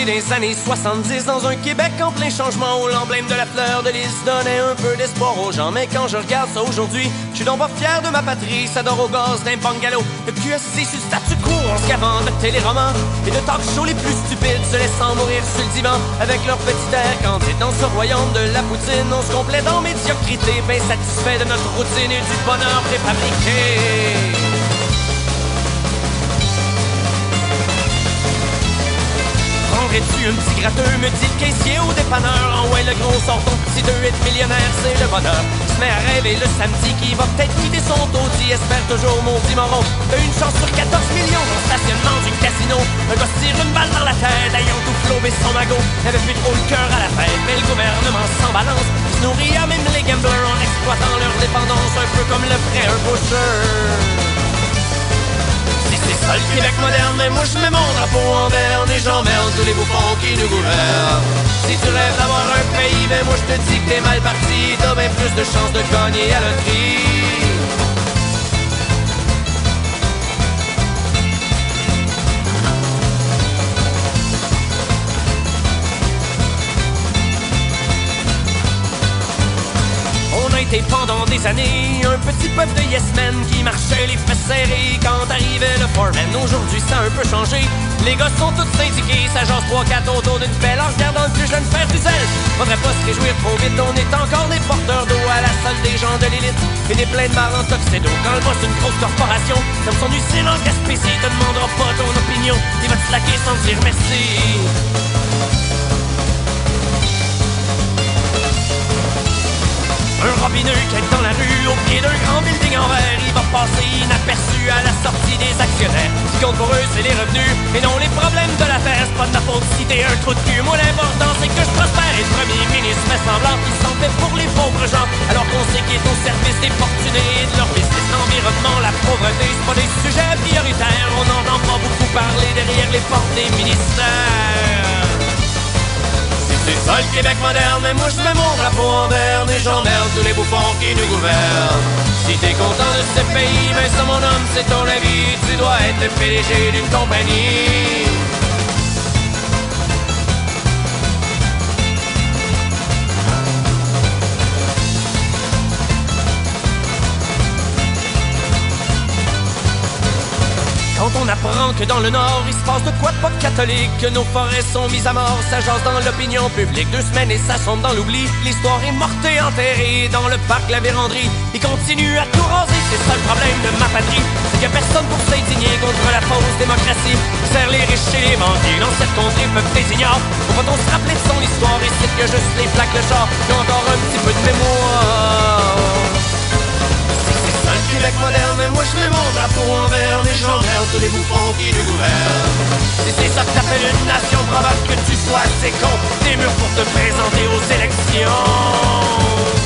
des années 70 dans un Québec en plein changement où l'emblème de la fleur de lys donnait un peu d'espoir aux gens. Mais quand je regarde ça aujourd'hui, je suis donc pas fier de ma patrie. Ça dort au gaz d'un bungalow, le cul assis sur le statu quo en se gavant de téléromans et de talk shows les plus stupides, se laissant mourir sur le divan avec leur petit air candide. Dans ce royaume de la poutine, on se complaît dans médiocrité, bien satisfait de notre routine et du bonheur préfabriqué. Prendrais-tu un petit gratteux, me dit le caissier au dépanneur. En ouais, le gros sort ton petit 2-8 millionnaire, c'est le bonheur. Il se met à rêver le samedi qui va peut-être quitter son taudis. Espère toujours mon petit moron. T'as une chance sur 14 millions dans le stationnement du casino. Un gars se tire une balle dans la tête, ayant tout flobé son magot. N'avait plus trop le cœur à la fête, mais le gouvernement s'en balance. Il se nourrit à même les gamblers en exploitant leur dépendance. Un peu comme le prêt un pusher. C'est ça le Québec moderne, mais moi je mets mon drapeau en berne et j'emmerde tous les bouffons qui nous gouvernent. Si tu rêves d'avoir un pays, ben moi je te dis que t'es mal parti. T'as bien plus de chances de gagner à la loterie. Pendant des années, un petit peuple de yes men qui marchait les fesses serrées quand arrivait le foreman. Aujourd'hui ça a un peu changé, les gars sont tous syndiqués. Ça jase 3-4 autour d'une pelle en regardant le plus jeune faire du zèle. Faudrait pas se réjouir trop vite, on est encore des porteurs d'eau à la solde des gens de l'élite et des pleins de marre en tuxedo. Quand le boss d'une grosse corporation comme son usine en Gaspésie te demandera pas ton opinion, il va te slacker sans dire merci. Un robineux qui est dans la rue, au pied d'un grand building en verre. Il va passer inaperçu à la sortie des actionnaires. Ce qui compte pour eux, c'est les revenus et non les problèmes de la terre. C'est pas de ma faute si t'es un trou de cul. Moi, l'important, c'est que je prospère. Et le premier ministre fait semblant qu'il s'en fait pour les pauvres gens, alors qu'on sait qu'il est au service des fortunés et de leur business. L'environnement, la pauvreté, c'est pas des sujets prioritaires. On n'entend pas beaucoup parler derrière les portes des ministères. C'est ça le Québec moderne, mais moi je mets mon drapeau en berne et j'emmerde tous les bouffons qui nous gouvernent. Si t'es content de ce pays, ben ça mon homme c'est ton avis. Tu dois être le PDG d'une compagnie. Quand on apprend que dans le Nord, il se passe de quoi de pas catholique, que nos forêts sont mises à mort, ça jase dans l'opinion publique. 2 semaines et ça sombre dans l'oubli, l'histoire est morte et enterrée dans le parc La Vérandrie. Il continue à tout raser, c'est ça le problème de ma patrie. C'est qu'il y a personne pour s'indigner contre la fausse démocratie qui sert les riches et les bandits. Dans cette contrée, peuple des ignorants, on va-t-on se rappeler de son histoire? Et c'est que juste les plaques le char, qui ont encore un petit peu de mémoire. Québec moderne, mais moi je mets mon drapeau en vert et j'emmerde tous les bouffons qui nous gouvernent. Si c'est ça que t'appelles une nation, probable que tu sois assez con. T'es mûr pour te présenter aux élections.